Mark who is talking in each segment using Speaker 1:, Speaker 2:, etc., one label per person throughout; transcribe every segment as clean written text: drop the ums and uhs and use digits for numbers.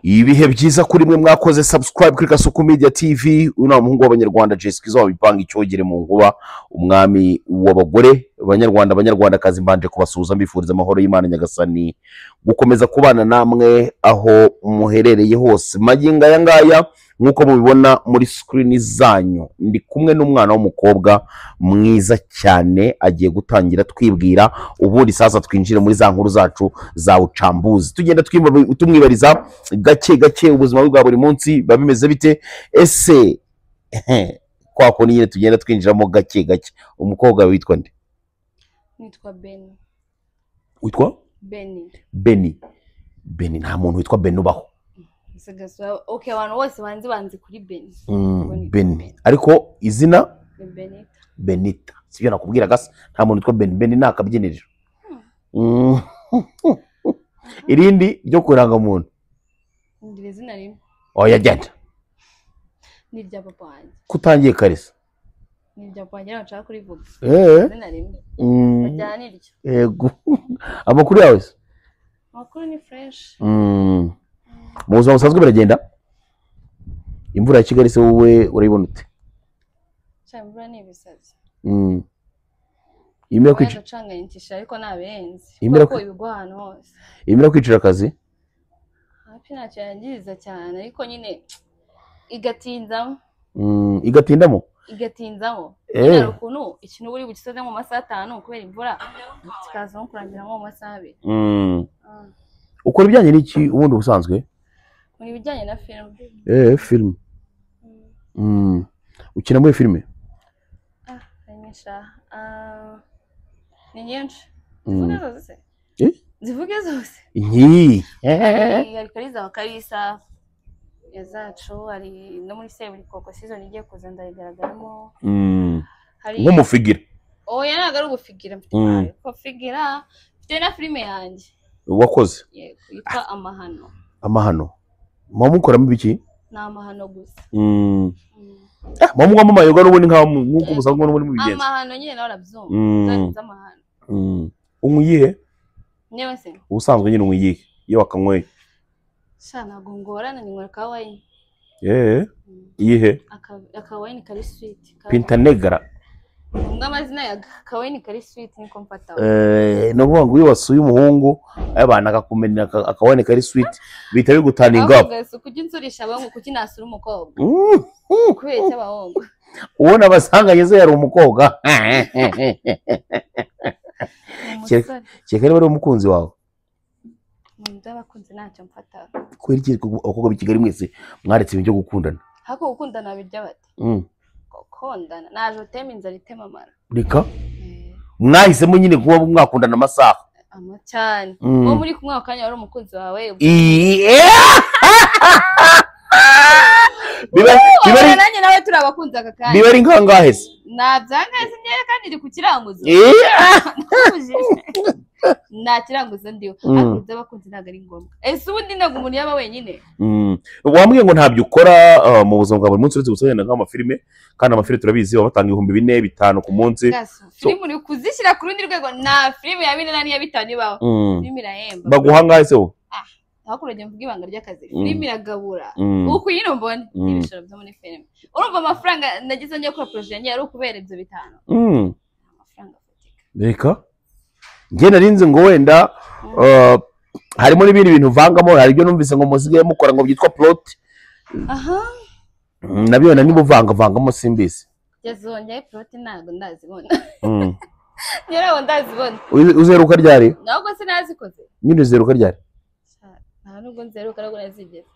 Speaker 1: ibihe byiza kuri mwe mwakoze subscribe kuri Kasuku Media TV. Una muhungu w'abanyarwanda Jessica zo bipanga icyogere mu nkuba, umwami w'abagore abanyarwanda kazi mbanje kubasuhuza mbifuriza amahoro y'Imana Nyagasani gukomeza kubana namwe aho muherereye hose. Maginga ya ngaya nkuko mubibona muri screen zanyu, ndi kumwe n'umwana w'umukobwa mwiza cyane agiye gutangira twibwira, ubundi sasa twinjire muri za nkuru zacu za ucambuzi, tugenda tumwibariza gake ubuzima bwa buri munsi babimeze bite. Ese kwako nyine tugenda twinjiramo gake. Umukobwa witwa nde?
Speaker 2: Nitwa Beni.
Speaker 1: Witwa
Speaker 2: Beni.
Speaker 1: Beni, nta muntu witwa Beni ubaho.
Speaker 2: Okay, abantu bose banzi kuri Beni.
Speaker 1: Beni. Ariko izina
Speaker 2: Benita.
Speaker 1: Benita. Sibyo nakubwira gasa, nta muntu witwa Beni. Beni nakabyiniriro. Irindi ryo kuranga muntu.
Speaker 2: Ndire izina rimwe.
Speaker 1: Oya genda.
Speaker 2: Ni rya papa wanjye.
Speaker 1: Kutangiye karisa.
Speaker 2: Ni rya papa wanjye nashaka kurivuga. Izina rimwe. Ajyana iryo.
Speaker 1: Yego. Amakuru yawe se?
Speaker 2: Amakuru ni fresh.
Speaker 1: Mu buzima busanzwe biragenda? Imvura ya Kigali se wowe urayibona ute?
Speaker 2: Imvura ni ibisazi.
Speaker 1: Imira kwica
Speaker 2: gacanganyikisha ariko nabenzi.
Speaker 1: Kuko
Speaker 2: ibigwa hano hose.
Speaker 1: Imira kwicira akazi?
Speaker 2: Hafi ntacyo yangiza cyane ariko nyine igatinzamo.
Speaker 1: Igatindamo?
Speaker 2: Igatinzamo. Rero ukuntu ikintu buri bukisoze mu masaha 5 kubera imvura kikaza no kurangira mu masaha 2.
Speaker 1: Ukora ibijyanye n'iki ubundi ubusanzwe?
Speaker 2: Muri bijyanye na film.
Speaker 1: Film. Ukina muri filime?
Speaker 2: Nyinshi. Ni nyinshi. Zivuge zose. Zivuge zose.
Speaker 1: Hari
Speaker 2: Kariza wa Kalisa yazacu, ari no muri Seburi Koko season igiye kuza ndayigaragaramo.
Speaker 1: Hari nk'umufigira.
Speaker 2: Oya ntago ari ugufigira mfite. Ko figira mfite na filime yanjye.
Speaker 1: Wakoze?
Speaker 2: Yego, yitwa Amahano.
Speaker 1: Amahano. Mama mukoramo ibiki?
Speaker 2: Na amahano gusa.
Speaker 1: Mama ngwa mama yoga n'ubundi nk'uko musanzwe n'ubundi mu bigenza.
Speaker 2: Amahano nyine nawe arabyumva. Amahano.
Speaker 1: Unyiye?
Speaker 2: Nyewe se.
Speaker 1: Ubusanzwe nyine unyiye iyo wakanyweye.
Speaker 2: Shana gongorana ni ngora kawaii.
Speaker 1: Iyihe?
Speaker 2: Akawaii kari sweet.
Speaker 1: Pinta Negra.
Speaker 2: Amazina ya kawaii kari sweet ni kompata.
Speaker 1: No kuvuga ngo iyo wasuye umuhungu abana akakumenera akawaii kari sweet bita bigutaninga.
Speaker 2: Ahubwo kujya insurisha abangu kuki nasura umukobwa. Kubera cy'abahungu.
Speaker 1: Ubona basanganye ze yari umukobwa. Cyekere bari umukunzi wawe.
Speaker 2: Ndabakunze ntacyo mfata.
Speaker 1: Kweri iki abakobwa b'Kigali mwese mwaretse ibintu byo gukundana?
Speaker 2: Hako gukundana birya bati. Gukundana naje utema inzara itemamara.
Speaker 1: Rika? Mwahisemo nyine kuba mwakundana amasaha.
Speaker 2: Cyane. Uwo muri kumwe akanya wari umukunzi wawe. Bibari nanjye nawe turabakunze aka kanya.
Speaker 1: Bibari nkangahe se?
Speaker 2: Nabyangase nyere kandi iri ku kiranguzo. Na kiranguzo ndiyo. Ariko by'abakunzi ntago ari ngombwa. Ese ubundi ntago umuntu yaba wenyine.
Speaker 1: Wambwiye ngo ntabyo ukora mu buzima bwa buri munsi uretse gusanya nk'amafilime, kandi amafilime turabizi batanga 4,000 5 ku munsi.
Speaker 2: Filime uri kuzishyira ku rundi rwego, na filime ya 4 nani ya 5 ibaho. Filime irahemba.
Speaker 1: Baguha ngahe se wo?
Speaker 2: Hakurege mvuga ibanga ry'akazi. Filime iragabura. Uko yino mbone ibishoro byo muri filime. Urumva amafaranga nagize njye kuri project yanjye ari ukubera ibyo 5. Amafaranga afatika.
Speaker 1: Reka nge narinze ngo wenda harimo n'ibindi bintu vangamo, hari ibyo numvise ngo musigaye mukora ngo byitwa plot. Nabyo niba vangamo simbise.
Speaker 2: Yazonye plot ntago ndazibona. Nyirawo ndazibona.
Speaker 1: Uzeruka ryari?
Speaker 2: Ntabwo sinazikoze.
Speaker 1: Nyine uzeruka ryari?
Speaker 2: Nta nubwo nzeruka ariko nazigeze.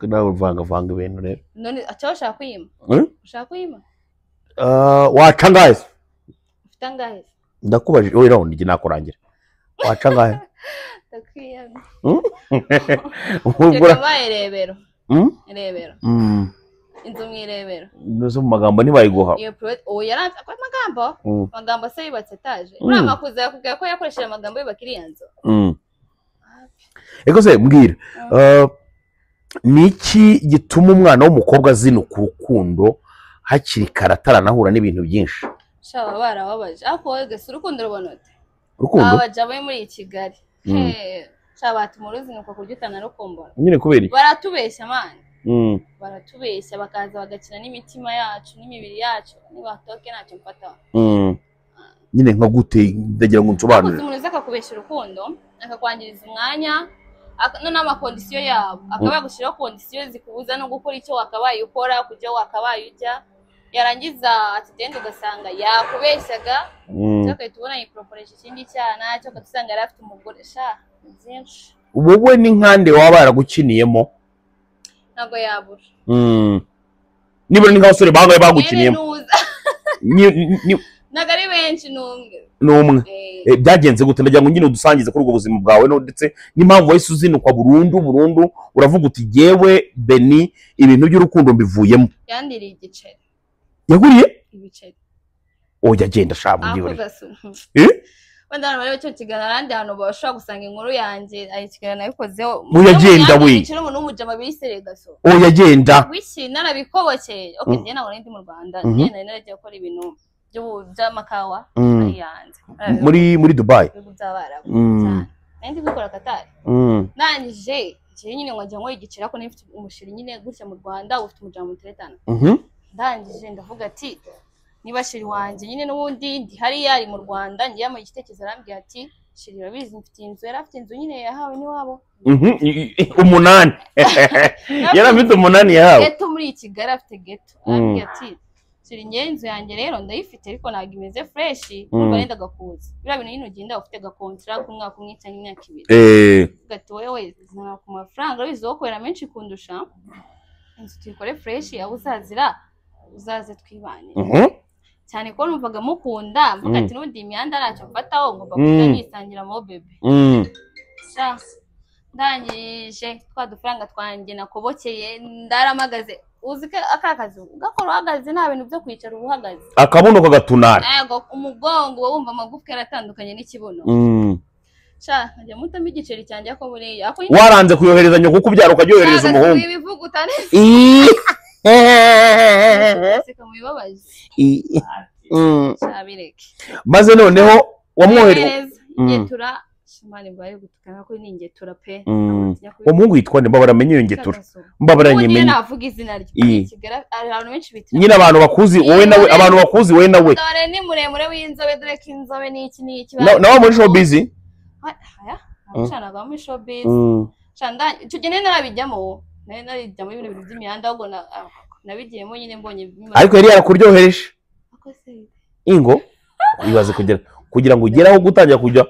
Speaker 1: Nawe vanga ibintu rero.
Speaker 2: None acha ushaka kuyima? Ushaka kuyima?
Speaker 1: Waca ngahe?
Speaker 2: Ufite ngahe?
Speaker 1: Ndakubajije oya raho ndi nakurangira. Waca ngahe?
Speaker 2: Takwiyana.
Speaker 1: Ubura
Speaker 2: Irebero. Irebero. Inzu mwirebero.
Speaker 1: Nuzo mu magambo ntibayiguha.
Speaker 2: Iyo plot yaranze kwa magambo se yubatse etaje. Ura makuza yakubwiye ko yakoresheje amagambo y'abakiriya nzo.
Speaker 1: Ego se mbwira. Niki gituma umwana w'umukobwa zinuka urukundo hakiri karatara nahura n'ibintu byinshi?
Speaker 2: Shaba barababaje. Ako wege urukundo rubonote.
Speaker 1: Urukundo?
Speaker 2: Abajabaye muri Kigali. shabati muruzi nuko kuryutana no kumbona
Speaker 1: nyine kubera
Speaker 2: baratubeshya mani baratubeshya bakaza bagakina n'imitima yacu n'imibiri yacu nibatoke ntacyo mfata
Speaker 1: nyine nka gute ndagira ngo nsobanure
Speaker 2: umuntu uza akakubeshya urukundo akakwangiriza umwanya none amakondisiyo yabo akaba yagushyiraho kondisiyo zikubuza no gukora icyo wakabaye ukora kujya wakabaye ujya yarangiza atitende ugasanga yakubeshyaga cyo kahita ubona yiporoporeje ikindi cyana cyo katusanga yari afite umugore sha byinshi
Speaker 1: wowe ni nkande waba yaragukiniyemo
Speaker 2: ntabwo yabura
Speaker 1: nibura ni nk'abasore bangaye bagukiniyemo
Speaker 2: ntabwo ari benshi
Speaker 1: n'umwe byagenze gute ndagira ngo nyine udusangize kuri ubwo buzima bwawe ndetse n'impamvu wahise uzinukwa burundu uravuga uti yewe Beni ibintu by'urukundo mbivuyemo
Speaker 2: yandiriye igiceri
Speaker 1: yaguriye
Speaker 2: ibiceri
Speaker 1: yagenda ashaka ubwibone
Speaker 2: wenda bari cyo kiganira arandi hano bashobora gusanga inkuru yanjye ari kiganira nabikozeho
Speaker 1: yagenda we
Speaker 2: ikiro umuntu w'umujama bisereye gaso
Speaker 1: yagenda
Speaker 2: wishi narabikobokeye njye naho ndi mu Rwanda njye nari naragiye gukora ibintu by'amakawa ari yanze
Speaker 1: muri Dubai
Speaker 2: ndi gukora Qatar nanjye nyine ngo njya ngo igicira ko nifite umushiri nyine gutya mu Rwanda ufite umujama muteretana ndangije ndavuga ati niba shiri wanje nyine n'ubundi ndi hari yari mu Rwanda ngiye mu igitekerezo arambwira ati shiri urabizi mfite inzu yari afite inzu nyine yahawe niwabo
Speaker 1: 8 yari afite 8 yahawe
Speaker 2: geto muri Kigali afite geto arambwira ati shiri ngiye inzu yanjye rero ndayifite ariko ntabwo imeze fresh umva nenda gakuza bira bintu nyine ugenda ufite gakontra ku mwaka umwe cyangwa imyaka 2 gato wewe zana ku mafaranga bizokorera menshi kundusha inzu tuyikore fresh yawe uzazira uzaze twibanye cyane ko numvaga mukunda mvuga ati n'undi imyanda ntacyo mfataho ngomba kujya nisangira mo bebe ndangije twa dufaranga twanjye nakobokeye ndaramagaze uzi ko akakazi ugakora uhagaze nta bintu byo kwicara ubuhagaze
Speaker 1: akabuno kagatunara
Speaker 2: yego umugongo wumva amagufwa yaratandukanye n'ikibuno njya mutamo igiceri cyanjye ko buriya
Speaker 1: waranze kuyohereza nyoko kubyara ukajyohereza umuhungu
Speaker 2: ibivuga utanese
Speaker 1: maze noneho wamwohereza
Speaker 2: ingetura shimani bari gutukana ko ni ingetura pe
Speaker 1: umuhungu yitwa nde mbabara menye iyo ngetura mbabara nyemenye
Speaker 2: navuga izina rye Kigali abantu benshi bitira
Speaker 1: nyine abantu bakuzi wowe nawe abantu bakuzi wowe nawe
Speaker 2: dore ni muremure w'inzobe dore ko inzobe ni iki
Speaker 1: nawe muri showbiz
Speaker 2: abashanaga muri showbiz tugene narabijyamo narijyamo ibintu by'imihanda ahubwo nabigiyemo nyine mbonye
Speaker 1: ariko yari yarakuryohereje ingo ibaze kugira ngo ugeraho gutangira kujya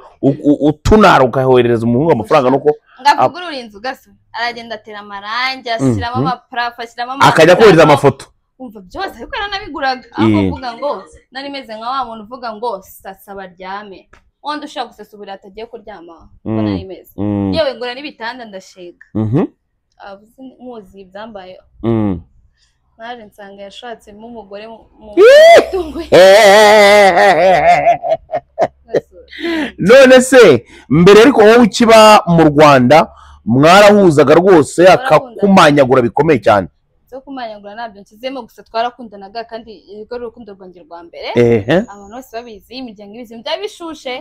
Speaker 1: utunara ukahohereza umuhungu amafaranga nuko
Speaker 2: ngavugurura inzu gaso aragenda atera amarangi ashyiramo amaprafa ashyiramo
Speaker 1: akajya kohereza amafoto
Speaker 2: umva byose ariko yaranabiguraga aho uvuga ngo nari meze nka wa muntu uvuga ngo sasa baryame wanda ushaka gusasa ubura atagiye kuryama uko nari meze yewe ngura n'ibitanda ndashega muzi ibyambayeho naje nsanga yashatsemo umugore mu tungo
Speaker 1: none se mbere ariko wowe ukiba mu Rwanda mwarahuzaga rwose akakumanyagura bikomeye cyane
Speaker 2: zo kumanyagura nabyo nsizemo gusa twarakundanaga kandi irwo rukundo rwanjye rwa mbere abantu bose babizi imiryango ibizi byabishushe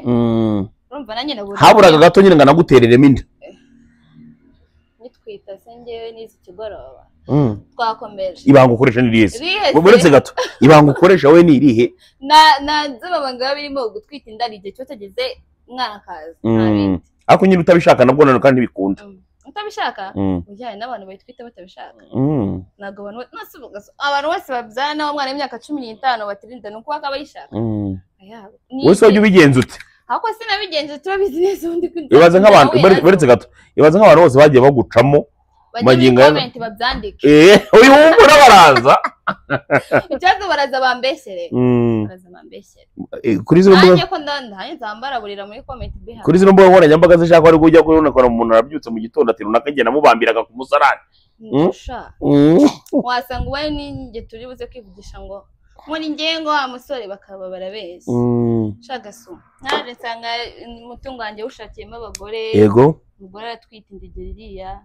Speaker 2: urumva nanjye nabura
Speaker 1: haburaga gato nyine nganagutereremo inda
Speaker 2: nitwita se ngewe n'izi kigoroba twakomeje
Speaker 1: ibanga ukoresha ni rihe buretse gato ibanga ukoresha we ni irihe
Speaker 2: na z'ababanga birimo gutwita inda igihe cyo tageze umwana kaza
Speaker 1: ariko nyine utabishaka nabwo none kandi bikunda
Speaker 2: utabishaka ujyanye n'abantu bayitwita batabishaka ntabwo abantu bose babyana umwana w'imyaka 15 batirinda nuko akabayishaka
Speaker 1: wese wajya ubigenza ute
Speaker 2: ako sinabigenze turabizi neza undi
Speaker 1: ibaze nk'abantu buretse gato ibaze nk'abantu bose bagiye bagucamo
Speaker 2: magingo comment babyandike
Speaker 1: uyu wumva baraza
Speaker 2: icyazo baraza bambeshere baraza bambeshere
Speaker 1: kuri zino mbuga
Speaker 2: nanjye ko ndanda nzambara burira muri comment biha
Speaker 1: kuri zino mbuga nkoranyambaga zishaka ari kujya kubona ko umuntu arabyutse mu gitondo ati runaka ngena mubambiraga ku musarani
Speaker 2: wasanga ubaye ninjye turi buze kwivugisha ngo muri ngengo wa musore bakaba barabeze shaka so naje nsanga umutungo wanjye ushakiyemo abagore
Speaker 1: yego
Speaker 2: umugore aratwita indigiriya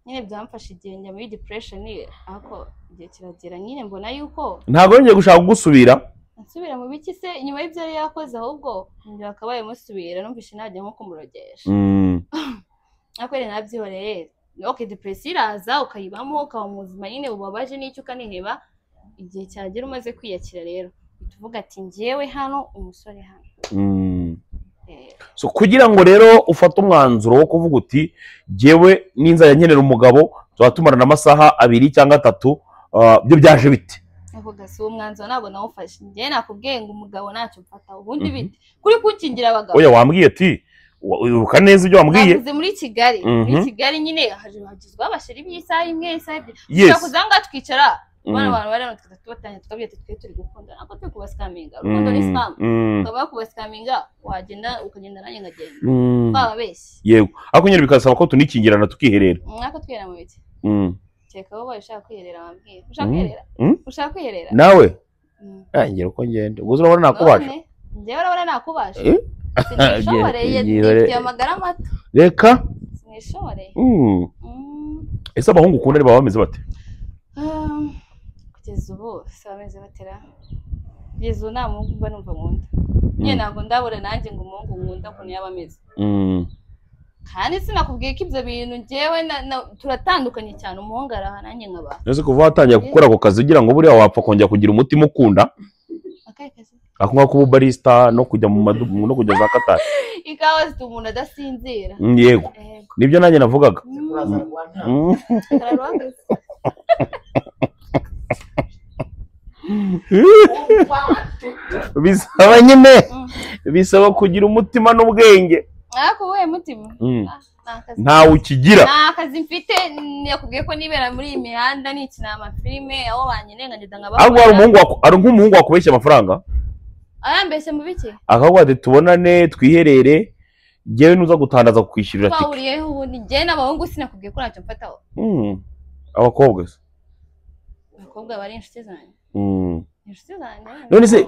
Speaker 2: nyine byamfasha igihe njya muri depression ako igihe kiragera nyine mbona yuko
Speaker 1: ntabwo yongeye gushaka gusubira
Speaker 2: nsubira mu biki se inyuma y'ibyo yari yakoze ahubwo njye akabaye musubira numvishe najya nko kumurogesha ariko rero nabyihoreye okay depression iraza ukayibamo ukaba mu buzima nyine bubabaje n'icyo ukaniheba igihe cyagera umaze kwiyakira rero tuvuga ati njyewe hano umusore hano
Speaker 1: so kugira ngo rero ufate umwanzuro wo kuvuga uti njyewe ninza nkenera umugabo tuzatumara n'amasaha 2 cyangwa 3 byo byaje bite
Speaker 2: avuga si umwanzuro ntabwo nawufashe njye nakubwiye ngo umugabo ntacyo mfata ubundi bite kuri kukingira abagabo
Speaker 1: oya wambwiye ati uruka neza ibyo wambwiye
Speaker 2: navuze muri Kigali nyine hagizwe abasheri b'isaha imwe isaha ebyiri kuzanga twicara bana abantu bari hano tugatanye tukabye turi gukunda nako turi kubasikaminga urukundo ni scam ukaba kubasikaminga wagenda ukagenda nanjye ngagenda baba bese
Speaker 1: yego ariko nyine bikasaba ko tunikingirana tukiherera
Speaker 2: nako twera mu biti cyeka wowe ushaka kwiherera wambwiye ushaka kwiherera
Speaker 1: nawe ngera uko ngende guzo urabona nakubasha
Speaker 2: njyewe urabona nakubasha sinishoreye ndifite amagara mato
Speaker 1: reka
Speaker 2: sinishoreye
Speaker 1: ese abahungu ukunda ari bameze bate
Speaker 2: kugeza ubu se bameze batera kugeza nta muhungu mba numva nkunda nyine ntabwo ndabura nanjye ngo umuhungu nkunda ukuntu yaba ameze kandi sinakubwiye ko ibyo bintu njyewe turatandukanye cyane umuhungu araha nanjye nkaba
Speaker 1: ese kuva watangiye gukora ako kazi ugira ngo buriya wapfa kongera kugira umutima ukunda ako ngako ubu barista no kujya mu madumu no kujya za Katari
Speaker 2: ikawa zituma umuntu adasinzira
Speaker 1: yego nibyo nanjye navugaga bisaba nyine bisaba kugira umutima n'ubwenge
Speaker 2: ariko wowe mutima
Speaker 1: ntawe ukigira
Speaker 2: nta kazi mfite yakubwiye ko nibera muri iyi mihanda nikina amafilime aho banyenenga ngenda nkaba
Speaker 1: ahubwo ari nk'umuhungu wakubeshya amafaranga
Speaker 2: ayambeshye mu biki
Speaker 1: akavuga ati tubonane twiherere njyewe nuza gutandaza kukwishyurira tike
Speaker 2: twahuriyeho ubundi njyewe n'abahungu sinakubwiye ko ntacyo mfataho
Speaker 1: abakobwa se
Speaker 2: abakobwa bari inshuti zanjye inshuti zanjye
Speaker 1: none se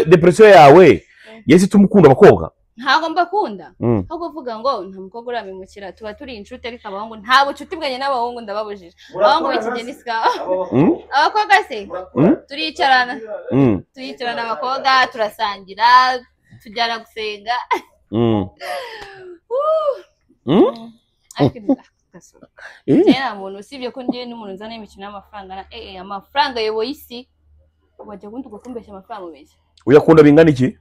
Speaker 1: depression yawe yesi tumukunda abakobwa
Speaker 2: ntabwo mbakunda ahubwo uvuga ngo nta mukobwa uramimukira tuba turi inshuti ariko abahungu nta bucuti bwanjye n'abahungu ndababujije abahungu b'ikigeni sikawa abakobwa se turicarana abakobwa turasangira tujyana gusenga ariko nta muntu usibye ko njyewe n'umuntu nzana imikino y'amafaranga amafaranga ayoboye isi wajya kundi ugakumbeshya amafaranga ubeshya
Speaker 1: uyakunda bingana iki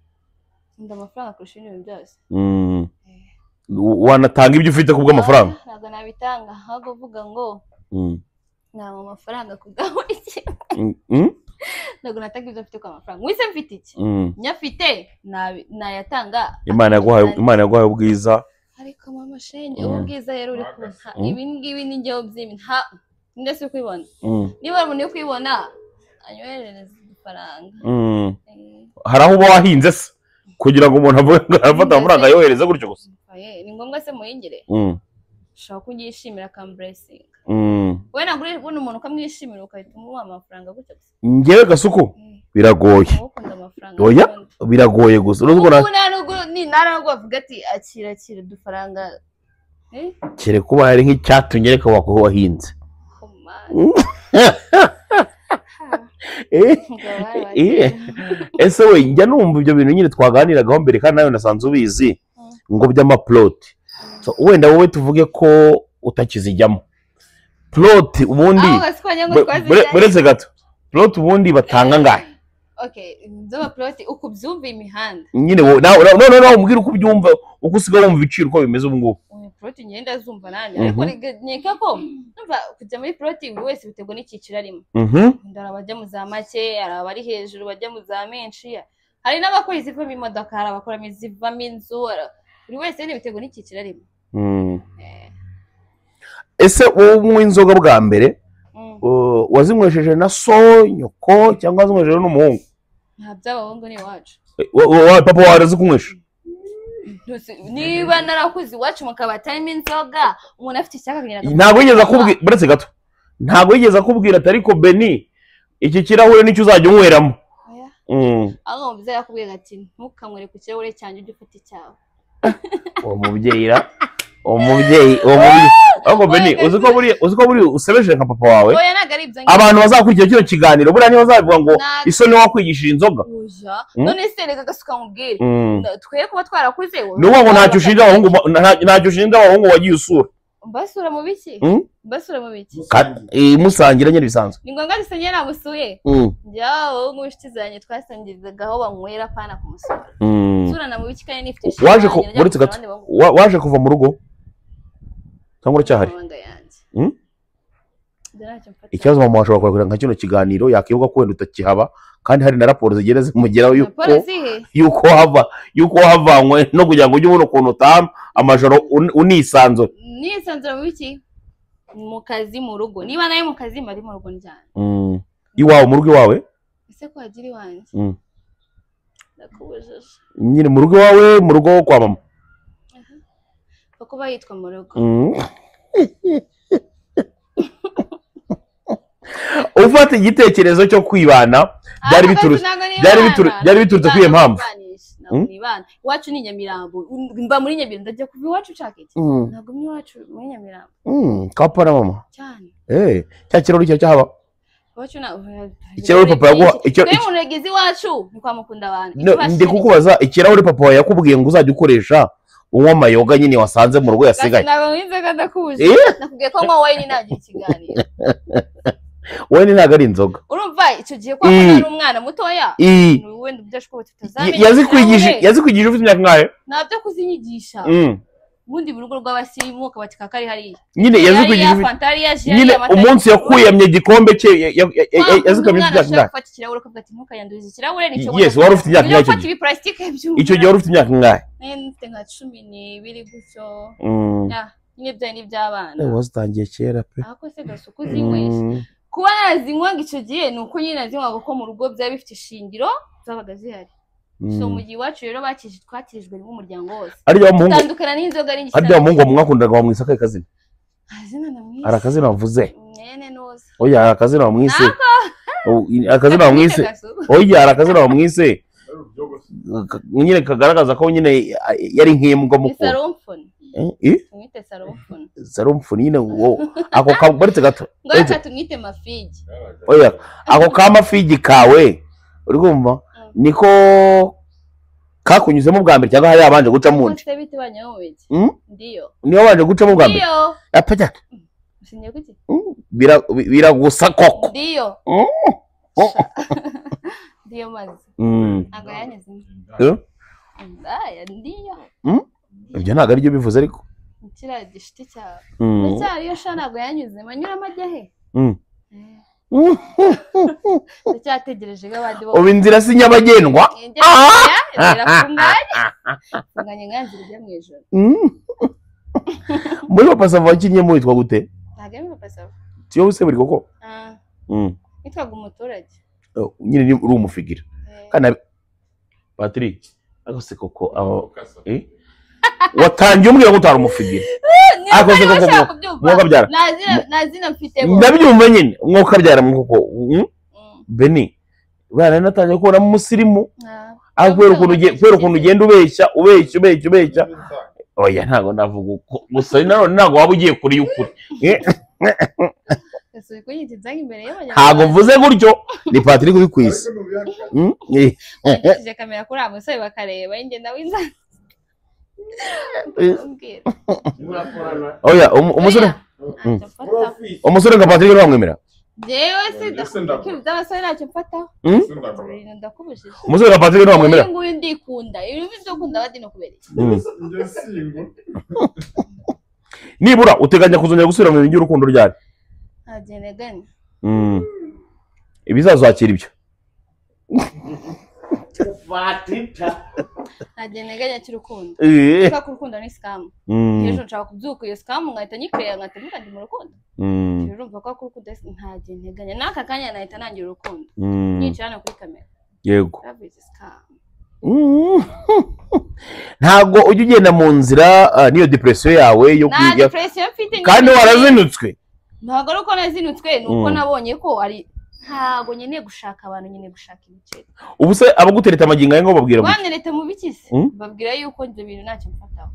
Speaker 2: nda amafaranga kurusha ibintu byose
Speaker 1: wanatanga ibyo ufite kubw'amafaranga
Speaker 2: ntabwo nabitanga ahubwo uvuga ngo nta amafaranga kubwaho iki ntabwo natanga ibyo mfite kw'amafaranga wese mfite iki nyafite nayatanga
Speaker 1: Imana yaguhaye ubwiza
Speaker 2: ariko mama shenge ubwiza rero uri kunta ibi ngibi ni njyewe by'ibi nta ndetse kwibona niba umuntu yo kwibona anyoherereza ifaranga
Speaker 1: hari aho uba wahinze se kugira ngo umuntu avuge ngo arafata amafaranga yohereza gutyo gusa
Speaker 2: ni ngombwa se muhingire ushobora kugishimira akamburesinga we ntabwo ubona umuntu ukamwishimira ukahita umuha amafaranga gutyo gusa
Speaker 1: njyewe gasuku biragoye oya biragoye gusa
Speaker 2: ubu ntabwo bavuga ati akira udufaranga
Speaker 1: kere kuba hari nk'icyatumye reka wahinze ese we njya numva ibyo bintu nyine twaganiragaho mbere kandi nawe nasanze ubizi ngo by'amaploti wenda wowe tuvuge ko utakizijyamo ploti ubundi buretse gato ploti ubundi batanga ngahe
Speaker 2: z'amaploti uko byumva imihanda
Speaker 1: nyine nawe umbwira uko ubyumva uko usigaye wumva ibiciro uko bimeze ubu ngubu
Speaker 2: ploti ngenda zumva nanjye ariko nkeka ko numva kujya muri ploti buri wese biterwa n'icyiciro arimo hari abajya mu za make hari abari hejuru bajya mu za menshi hari n'abakora izivamo imodoka hari abakora izivamo inzu buri wese biterwa n'icyiciro arimo
Speaker 1: ese wowe unywa inzoga bwa mbere wazinywesheje na so nyoko cyangwa wazinywesheje n'umuhungu
Speaker 2: nta by'abahungu ni iwacu
Speaker 1: papa wawe arazi kunywesha
Speaker 2: niba narakuze iwacu mu kabati harimo inzoga umuntu afite icyaka akagenda
Speaker 1: ntabwo yigeze akubwira buretse gato ntabwo yigeze akubwira ati ariko Beni iki kirahure nicyo uzajya unyweramo
Speaker 2: aho umubyeyi akubwira ati ntukanywere ku kirahure cyanjye ujye ufite icyawe
Speaker 1: uwo mubyeyi ahubwo Beni uzi ko buri usebeje nka papa wawe
Speaker 2: oya nagari ibyo
Speaker 1: abantu bazakurikira kino kiganiro buriya niho bazavuga ngo isoni wakwigishije inzoga
Speaker 2: none se reka gasuka mubwire twe kuba twarakuze
Speaker 1: nuwo ngo ntacyo ushinja abahungu wagiye usura
Speaker 2: basura mu biki basura mu biki
Speaker 1: musangira nyine bisanzwe
Speaker 2: ni ngombwa dusangira namusuye njyaho nk'ubushiti zanjye twasangirizaga aho banywera pana ku musura surana mu biki kandi nifite
Speaker 1: waje kuva mu rugo cyangwa uracyahari ikibazo mama washobora kurakora nka kino kiganiro yakibuka ko wenda utakihaba kandi hari na raporo zigenda zimugeraho yuko havanywe no kugira ngo ujye ubona ukuntu utaha amajoro unisanzura
Speaker 2: mu biki mu kazi mu rugo niba nawe mu kazi mari mu rugo njyana
Speaker 1: iwawe mu rugo iwawe
Speaker 2: ese ko hagira iwanjye ndakubujije
Speaker 1: nyine mu rugo iwawe mu rugo kwa mama
Speaker 2: kuko bayitwa mu rugo
Speaker 1: ufata igitekerezo cyo kwibana byari biturutse kwiye mpamvu
Speaker 2: iwacu ni Nyamirambo mba muri Nyamirambo ndajya kuva iwacu ushaka iki ntabwo muri iwacu muri Nyamirambo
Speaker 1: kapa na mama
Speaker 2: cyane
Speaker 1: cya kirori cyo cyahaba
Speaker 2: iwacu na
Speaker 1: ikirahuri papa yaguha
Speaker 2: umuntu yagize iwacu ni kwa Mukunda abantu
Speaker 1: ndi kukubaza ikirahuri papa yakubwiye ngo uzajya ukoresha unywa amayoga nyine wasanze mu rugo yasigaye
Speaker 2: ntabwo nzinze ndakubuje nakubwiye ko nywa wine nagira ikiganiro
Speaker 1: wine ntabwo ari inzoga
Speaker 2: urumva icyo gihe ko ari umwana mutoya wenda byashobora tutazamenya
Speaker 1: yazikwigisha ufite imyaka ngahe
Speaker 2: ntabyo kuzinyigisha ubundi mu rugo rw'abasimu akabati kakari hariya
Speaker 1: nyine yazikwigisha nyine umunsi yakuyamye igikombe cye yazikamye imyaka ngahe
Speaker 2: ufata ikirahure ukavuga ati ntukayanduze ikirahure nicyo
Speaker 1: wari ufite imyaka ngahe icyo gihe wari ufite imyaka ngahe
Speaker 2: mfite nka 12 gutyo nyine bya ni by'abana
Speaker 1: wazitangiye kera pe
Speaker 2: ako se gasuku zinywesha kuba nazinywaga icyo gihe ni uko nyine nazinywaga ko mu rugo byari bifite ishingiro zabaga zihari so mu gihe iwacu rero twakirijwe n'umuryango wose tandukana n'inzoga ari
Speaker 1: igishaka arya umuhungu mwakundaga wamwisa akahe kazina hari akazina wavuze
Speaker 2: mwene noza
Speaker 1: oya hari akazina wamwise akazina wamwise oya hari akazina wamwise nyine kagaragaza ko nyine yari nk'imbwa mukuru
Speaker 2: tumwite sarumfuni
Speaker 1: sarumfuni nyine ako kabaretse gato
Speaker 2: ngo reka tumwite mafigi
Speaker 1: oya ako ka mafigi kawe uri kumva niko kakunyuzemo bwa mbere cyangwa hari abanje guca mundi
Speaker 2: se bite banyaweki ndiyo
Speaker 1: niyo banje gucamo bwa mbere
Speaker 2: ndiyo
Speaker 1: apajya
Speaker 2: usinye gute
Speaker 1: biragusa koko
Speaker 2: ndiyo ndiyo mazi ntabwo yanyuzemo ndiyo
Speaker 1: ibyo ntabwo aribyo bivuze ariko
Speaker 2: kiriya gishiti cyawe ndetse hariyo sha ntabwo yanyuzemo anyuramo ajya he ndacyategereje nk'abandi bose
Speaker 1: ubu inzira si nyabagendwa
Speaker 2: funganye nkanzira ujya mu ijoro
Speaker 1: muri papa sava wakinnye witwa gute
Speaker 2: ntabwo ari papa sava
Speaker 1: siyo wese buri koko
Speaker 2: nitwaga umuturage
Speaker 1: nyine uri umufigira kandi Patrick agose koko aho watangiye umbwira ngo utari umufigira akoze koko mwuka byara
Speaker 2: nazina mfitemo
Speaker 1: ndabyumva nyine mwuka byara koko Beni bana natangiye kubona mu musirimu kubera ukuntu ugenda ubeshya oya ntago ndavuga uko gusa nanone ntago waba ugiye kuri y'ukuri ntago mvuze gutyo ni Patrick uri kwisi
Speaker 2: kamera kuri amusore bakareba ingenda winza
Speaker 1: oya umusore nka Patrick bamwemera
Speaker 2: jewe se ndabasore ntacyo mfata ndakubujije
Speaker 1: umusore nka Patrick bamwemera
Speaker 2: nguyu ndikunda ibintu byo kunda badi no kubera
Speaker 1: nibura uteganya kuzongera gusubira mu bintu by'urukundo ryari
Speaker 2: agenegane
Speaker 1: ibizazakira ibyo
Speaker 2: ageneganya cy'urukundo kuko urukundo ni scam ejo nshaka kubyuka iyo scam ngahita nyikreya ngatemuka ndi mu rukundo urumva ko urukundo ntageneganya n'aka kanya nahita nangira urukundo nyicana kuri kamera
Speaker 1: yego ntago ujya ugenda mu nzira niyo depression yawe yo
Speaker 2: kandi
Speaker 1: warazinutswe
Speaker 2: ntago ari uko nazinutswe ni uko nabonye ko ari ntago nyene gushaka abantu nyene gushaka ibiceri.
Speaker 1: Ubu se abagutereta amaginga ngo babwira mu
Speaker 2: bantereta mu bikisi babwira yuko nje bintu ntacyo mfataho.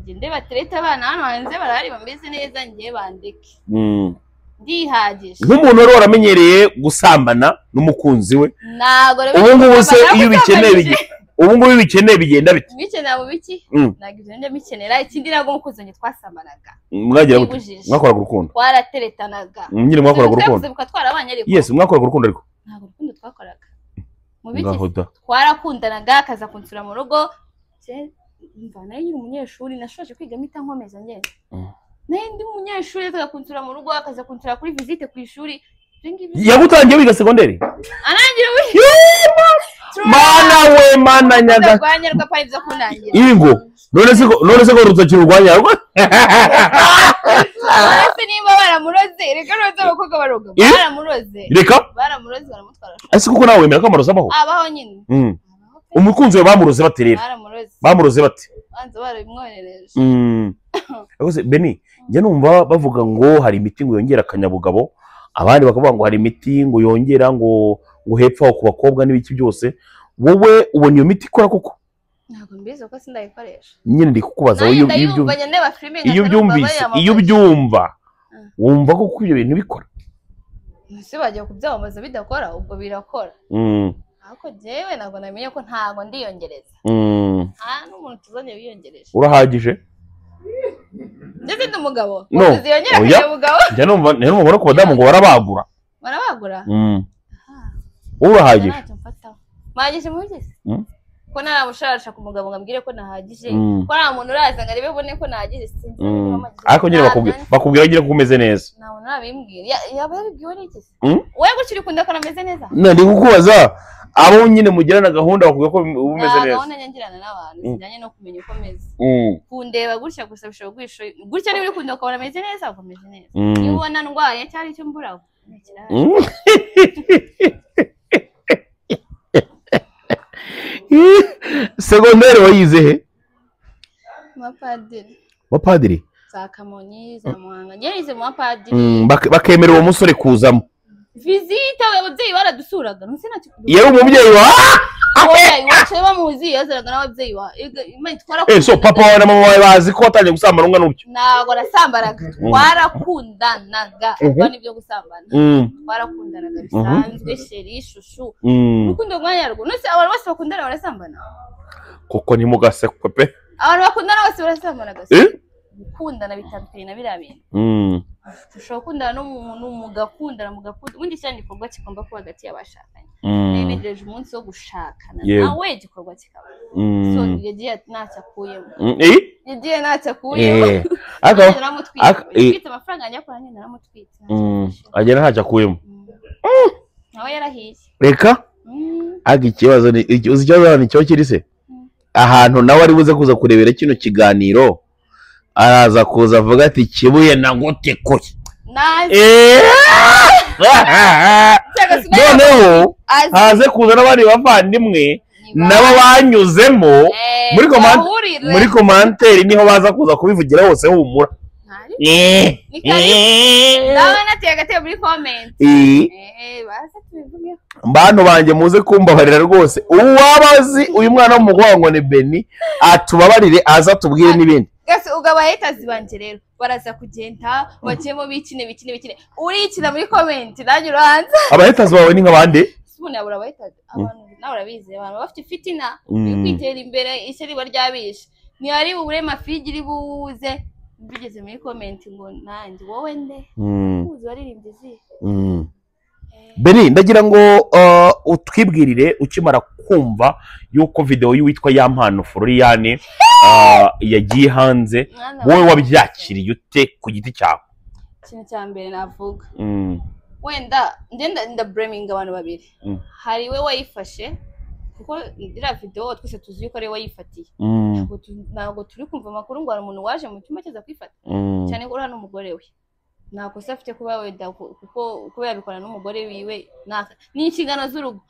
Speaker 2: Nje nde batereta abana hano hanze barahari bameze neza ngiye bandeke. Ndihagije.
Speaker 1: Nk'umuntu wari waramenyereye gusambana n'umukunzi we.
Speaker 2: Nago rero
Speaker 1: ubu ngubu se iyo bikeneye bigenda bite?
Speaker 2: Bikeneye mu biki? Nagize nje bikenera ikindi nago umukunzi wanjye twasambanaga.
Speaker 1: Mwagira gute? Mwakoraga urukundo?
Speaker 2: Twarateretanaga.
Speaker 1: Nyine mwakoraga urukundo?
Speaker 2: Tuvuka twarabanye ariko.
Speaker 1: Yes, mwakoraga urukundo ariko.
Speaker 2: Ntago urukundo twakoraga. Mu biki? Twarakundanaga akaza kunsura mu rugo. Mva nayo nyiri umunyeshuri nashoje kwiga mita nkomeza ngende. Ndi umunyeshuri akaza kunsura mu rugo akaza kunsura kuri visite ku ishuri.
Speaker 1: Yagutangiye wiga segonderi?
Speaker 2: Anangira we.
Speaker 1: Mana we mana nyaga.
Speaker 2: Rwanyarwa pa ibyo kunangira.
Speaker 1: Ingo. None se ko rutakira urwanyarwa?
Speaker 2: Ese nimba baramuroze reka roza abakobwa baroga. Baramuroze.
Speaker 1: Reka?
Speaker 2: Baramuroze baramutwara.
Speaker 1: Ese kuko nawe wemera ko amarozi abaho?
Speaker 2: Abaho nyine.
Speaker 1: Umukunzi we bamuroze bate rero? Bamuroze bate?
Speaker 2: Banza barabimwoherereje.
Speaker 1: Akose Beni, njye numva bavuga ngo hari imiti ngo yongera akanyabugabo, abandi bakavuga ngo hari imiti ngo yongera ngo hepfo ku bakobwa n'ibiki byose. Wowe ubona iyo miti ikora koko?
Speaker 2: Ntabwo mbizi uko sindayikoresha.
Speaker 1: Nyine ndi kukubaza iyo byumva wumva ko ibyo bintu bikora?
Speaker 2: Ese bajya kubyamamaza bidakora ubwo birakora. Ako jewe ntabwo namenye ko ntago ndiyongereza. N'umuntu tuzanye wiyongereje.
Speaker 1: Urahagije?
Speaker 2: Ndetse ndumugabo.
Speaker 1: Uziyongera akanyabugabo. Njya numva ko badamu ngo barabagura.
Speaker 2: Barabagura?
Speaker 1: Urahagije?
Speaker 2: Mahagije mu bigeze? Ko naramushasha ku mugabo ngambwire ko nahagije. Ko nta muntu uraza ngo arebe bone ko nahagije sinzi.
Speaker 1: Ariko nyine bakubwira ngira ko umeze neza.
Speaker 2: Ntabwo nabimbwira. Yaba yabibwiwe n'iki? Wowe guciri kunda ko nameze neza?
Speaker 1: Ndi kukubaza abo nyine mugirana gahunda bakubwira ko umeze neza.
Speaker 2: Gahunda nyangirana n'abantu zijyanye no kumenya uko meze. Kundeba gutya gusa bishobora gwisho. Gutya niba uri kunda ko nameze neza ukomeze neza. Iyo ubona ndwaye cyari cyo mburaho.
Speaker 1: Segonderi wayize he?
Speaker 2: Mapadiri.
Speaker 1: Mapadiri?
Speaker 2: Za Kamonyi, za Muhanga. Nyerize mu mapadiri.
Speaker 1: Bakemera uwo musore kuzamo.
Speaker 2: Visite ababyeyi baradusuraga. Nuse nacyo.
Speaker 1: Yari umubyeyi wa?
Speaker 2: Wacha bamuzi yazaraga n'ababyeyi wa.
Speaker 1: So papa wa na mama wawe bazi ko watangiye gusambana unga n'ubyo?
Speaker 2: Ntago nasambaraga. Twarakundanaga. Bani byo gusambana. Twarakundanaga bisanzwe sheri shushu. Urukundo rwanyarwo. Nose abantu bose bakundana barasambana.
Speaker 1: Koko ni mugase pepe.
Speaker 2: Abantu bakundana bose barasambana gase. Gukundana bitandukanye na biriya bintu. Ushobora gukundana n'umuntu mugakundana ubundi cyane igikorwa kigomba kuba hagati y'abashakanye. Nebereje umunsi wo gushakana nawe igikorwa kikaba. So yagiye ntacyakuyemo. Yagiye ntacyakuyemo. Twite amafaranga anyakora nyine naramutwitse.
Speaker 1: Agera ntacyakuyemo.
Speaker 2: Nawe yarahiye.
Speaker 1: Reka? Aga ikibazo ni ikibazo ni cyo kiri se. Ahantu nawe ari buze kuza kurebera kino kiganiro. Araza kuza avuga ati kibuye nagote koye. Noneho haze kuza n'abandi bavandimwe nabo banyuzemo muri komanteri niho baza kuza kubivugira hose humura.
Speaker 2: Nawe nateye agatebo muri comment. Baza tubivuge.
Speaker 1: Bantu banje muze kumbabarira rwose. Uwabazi uyu mwana w'umugwa ngo ni Beni atubabarire aza tubwire n'ibindi.
Speaker 2: Gase ugaba haters banje rero baraza kugenda bakemo bikine urikina muri comment nanyu uranza.
Speaker 1: Aba haters bawe ni nk'abande?
Speaker 2: Sibone abura aba haters abantu nawe urabize abantu bafite fitina kwitera imbere iseri baryabisha ni hari uburema figiri buze bigeze muri comment ngo nanjye wowe nde uzi waririmbye zi.
Speaker 1: Beni ndagira ngo utwibwirire ukimara kumva yuko video y'uwitwa Yampano Floriane yagiye hanze wowe wabyakiriye ute ku giti cyawe?
Speaker 2: Ikintu cya mbere navuga wenda ndenda blaming abantu babiri. Hari we wayifashe kuko iriya video twese tuzi yuko ari we wayifatiye. Ntabwo turi kumva amakuru ngo hari umuntu waje mu cyumba cyaza kwifata cyane ko urana umugore we. Nako safite kuba wenda kuko yabikora n'umugore wiwe ni inshingano z'urugo.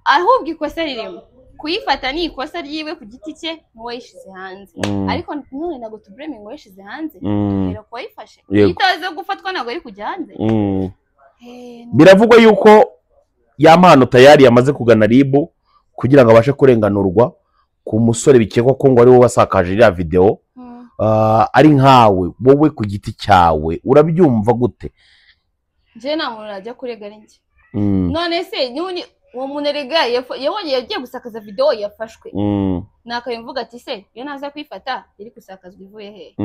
Speaker 2: Ahubwo ikosa ririmo kuyifata ni ikosa ryiwe ku giti cye muwe yishize hanze. Ariko none nago tubreming ngo yishize hanze rero ko yifashe itaze gufatwa nago ari kujya hanze.
Speaker 1: Biravugwa yuko ya mpano tayari yamaze kugana RIB kugira ngo abashe kurenganurwa ku musore bikekwa ko ngo ari wowe wasakaje iriya video, ari nkawe wowe ku giti cyawe urabyumva gute?
Speaker 2: Je nta muntu ajya kurega rinje. None se nyuni uwo muntu erega yabonye yagiye gusakaza video yafashwe. Nakayimvuga ati se iyo naza kwifata iri kusakazwa ivuye he?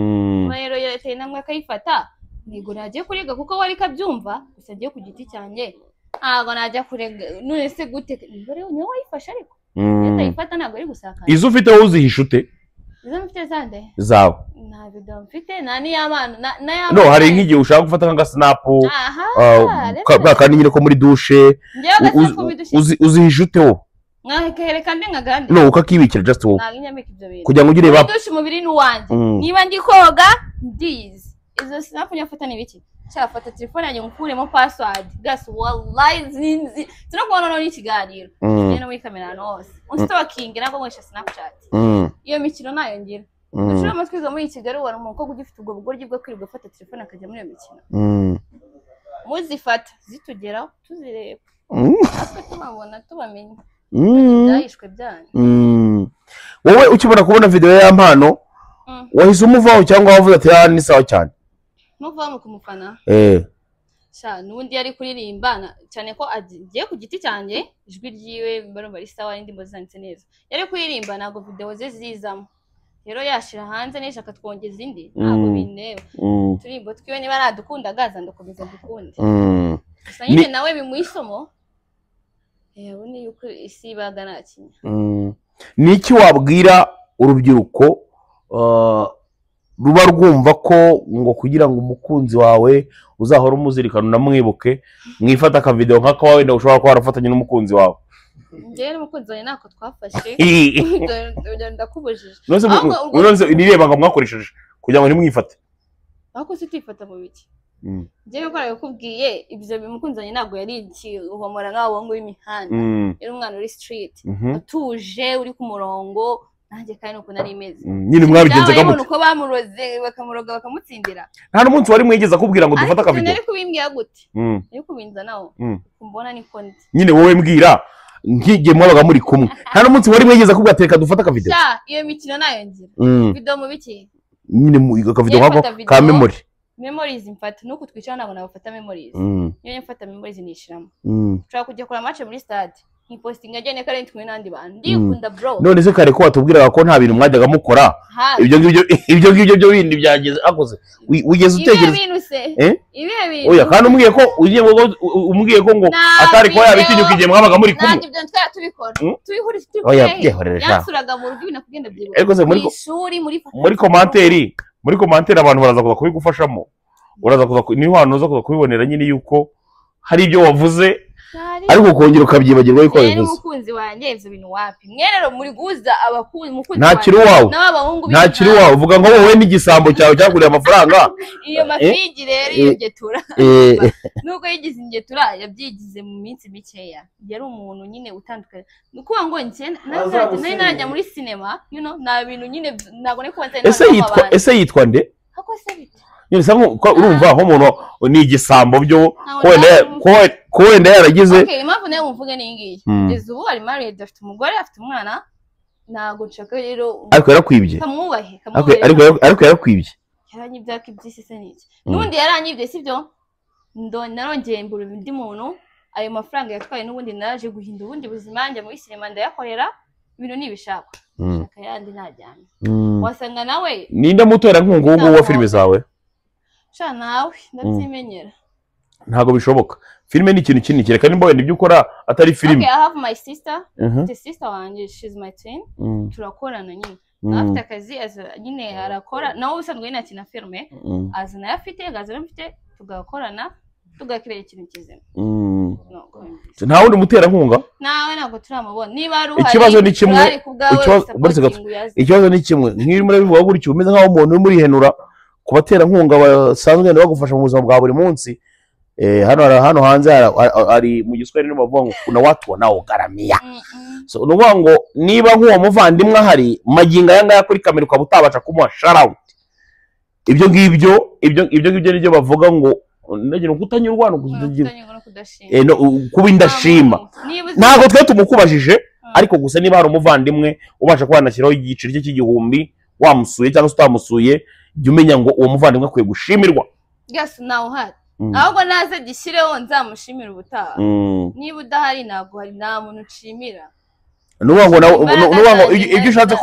Speaker 2: Rero yateye namwe akayifata nigo nagiye kurega kuko wari kabyumva gusa agiye ku giti cyanjye ntago najya kurega. None se gute ngore niyo wayifasha ariko yatayifata ntago ari gusakaza. Izo
Speaker 1: ufite wowe uzihisha ute?
Speaker 2: Izo mfite zande
Speaker 1: zawe
Speaker 2: nta video mfite nani y'abana na ya
Speaker 1: no hari nk'igihe ushaka gufata nka snap kandi nyine ko muri douche uzihisha ute wo
Speaker 2: nkahereka ndi nkagandi
Speaker 1: no ukakibikira just wo kugira ngo ugire
Speaker 2: douche umubiri n'uwanje niba ndi koga ndizi izo snap nyafata ni biki cyafata telefone yanjye ngukuremo password gas wallahi zinzi tunakubona no n'ikiganiro ngene muri kamera nose unstalking nako mwesha Snapchat iyo mikino nayo ngira ushira amatwiga muri Kigali wari umuntu ko gufite ubwo bugoryi bwo kwirirwa gufata telefone akajya muri iyo mikino muzifata zitugeraho tuzireba natwe tubabona tubamenya byayishwe byanyu.
Speaker 1: Wowe ukibona kubona video ya mpano wahise umuvaho cyangwa wavuze ati ni sawa cyane?
Speaker 2: Muva mu kumufana sha nundi yari kuririmbana cyane ko agiye ku giti cyanjye ijwi ryiwe barumva risawa indimbo zanditse neza yari kuririmba nago video ze zizamo rero yashira hanze nesha katwongeza indi ntabwo bineba turimbo twiwe niba radukunda gaza ndakomeza dukunde gusa nyine nawe bimwisomo ubone yuko isi baga nakinya.
Speaker 1: Niki wabwira urubyiruko ruba rwumva ko ngo kugira ngo umukunzi wawe uzahora umuzirikana unamwibuke mwifata ka video nk'aka wawe nda ushobora kuba warafatanye n'umukunzi wawe?
Speaker 2: Njye n'umukunzi wawe nako twafashe ndakubujije
Speaker 1: none nireba ngo mwakoresheje kugira ngo nimwifate
Speaker 2: ako sitifata mu biki njye ko arakubwiye ibyo bimukunzi wawe ntabwo yari iki uhomora nk'abo ngo w'imihanda yari umwana uri street atuje uri ku murongo nanjye kandi nuko nari imeze
Speaker 1: nyine mwabigenze gamute
Speaker 2: uko bamuroze bakamuroga bakamutsindira
Speaker 1: nta n'umunsi wari mwigeze akubwira ngo dufata ka video
Speaker 2: nari kubimbwira gute nari kubinza nawo kumbona niko ndi
Speaker 1: nyine wowe mbwira nkige mwabaga muri kumwe nta n'umunsi wari mwigeze akubwira teka dufata ka video
Speaker 2: iyo mikino nayo ngira video mu biki
Speaker 1: nyine mu ka video nkako ka memories
Speaker 2: mfata nuko twicara nabo nabafata memories iyo mfata memories nishiramo ushaka kujya kora match muri stade ni posting agene kare ntwe nandi bandi ukunda bro
Speaker 1: none se kare ko watubwira ko nta bintu mwajyaga mukora ibyo ngibyo byo bindi byageze akoze wigeze utekereza
Speaker 2: ibihe bintu
Speaker 1: oya kandi umbwiye ko ngo atari ko yabitinyuka igihe mwabaga muri kumwe
Speaker 2: ibyo twara tubikora tubihuri tubikora yansuraga mu rugo ibintu kugenda byibuka
Speaker 1: muri commentaire abantu baraza kuza kubigufashamo uraza kuza niho hano zo kuza kubibonera nyine yuko hari ibyo wavuze ariko kongera ukabyibagirwa yuko bivuze
Speaker 2: umukunzi wanjye ivyo bintu wapi mwerero muri guza abakunzi mukunzi
Speaker 1: nta kiri wawe nta kiri wawe uvuga ngo wowe n'igisambo cyawe cyaguriye amafaranga
Speaker 2: iyo mafigi rero y'ingetura nuko yigize ingetura yabyigize mu minsi mikeya yari umuntu nyine utandukanye nuko ngo nje nari najya muri cinema na bintu nyine nago ne kubanza
Speaker 1: ese yitwa nde
Speaker 2: hako se bite
Speaker 1: nyine sango urumva aho umuntu ni igisambo byo ko wenda yaragize
Speaker 2: impamvu nayo mvuge n'ingiyi kugeza ubu ari married afite umugore afite umwana ntago nshaka rero
Speaker 1: ariko yarakwibye
Speaker 2: kamwubahe
Speaker 1: ariko yarakwibye
Speaker 2: yaranyibye iby'isi se n'iki n'ubundi yaranyibye sibyo narongeye mbura undi muntu ayo mafaranga yatwaye n'ubundi naraje guhinda ubundi buzima njya muri sinema ndayakorera ibintu nibishaka shaka yandi najyanye wasanga nawe
Speaker 1: ninde mutera nkungu wo wa filime zawe
Speaker 2: sha nawe ndabyimenyera
Speaker 1: ntago bishoboka filime ni ikintu kinini kereka nimba wenda ibyo ukora atari filime.
Speaker 2: Okay, I have my sister. The sister wanje, she's my twin. Turakorana nyine. Afite akazi nyine arakora nawe usanzwe nyine akina filime azana yafite gazana mfite tugakorana tugakireye ikintu kizima.
Speaker 1: Nta wundi mutera nkunga?
Speaker 2: Nawe ntabwo turamubona. Niba ari uhari
Speaker 1: ikibazo ni kimwe. Ikibazo ni kimwe. Nk'iri muri bivuga gutyo umeze nkaho umuntu uri muri henura kubatera nkunga basanzwe bagufasha mu buzima bwa buri munsi. Hano hanze ari mu Giswahili n'abavuga ngo kuna watu wanaogaramia. So nuvuga ngo niba nk'uwo muvandimwe ahari maginga yanga kuri kamera ukaba utabaca kumuha shout out. Ibyo ngibyo nibyo bavuga ngo nagira kutanyurwa no kudagira
Speaker 2: kuba
Speaker 1: indashima ntago twe tumukubajije ariko gusa niba hari umuvandimwe ubasha kwanashyiraho igiciro cye cy'igihumbi wamusuye cyangwa se utamusuye jya umenya ngo uwo muvandimwe akwiye gushimirwa
Speaker 2: yes nawe uhari ahubwo naze gishyireho nzamushimira ubutaha niba udahari ntabwo hari nta muntu ucimira
Speaker 1: nubango ibyo ushatse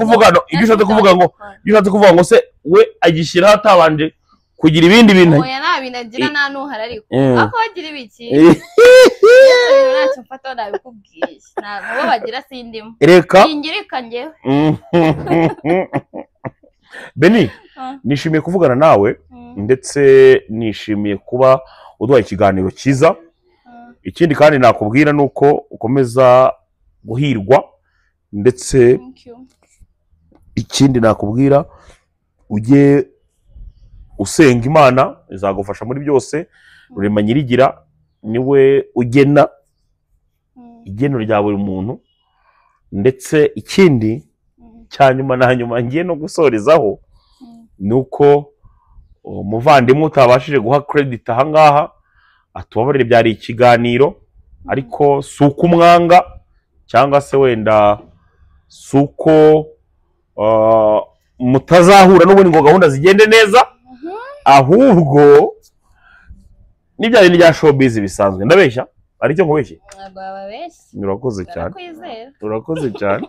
Speaker 1: kuvuga ngo se we agishyiraho atabanje kugira ibindi bintu
Speaker 2: oya nta bintu agira nta n'uhari ariko ako bagira ibiki ntacyo mfata nabikubwiye ntabwo bagira sindimo
Speaker 1: reka
Speaker 2: ingirika njyewe
Speaker 1: Beni nishimiye kuvugana nawe ndetse nishimiye kuba uduhaye ikiganiro cyiza ikindi kandi nakubwira nuko ukomeza guhirwa ndetse ikindi nakubwira ujye usenga Imana izagufasha muri byose Rurema Nyirigira niwe ugena igeno rya buri muntu ndetse ikindi cyanyuma na nyuma ngiye no gusorezaho nuko umuvandimwe utabashije guha credit ahangaha atubabarire byari ikiganiro ariko suko umwanga cyangwa se wenda suko mutazahura n'ubundi ngo gahunda zigende neza ahubwo nibya bintu bya showbiz bisanzwe ndabeshya aricyo nkubeshye
Speaker 2: urakoze
Speaker 1: cyane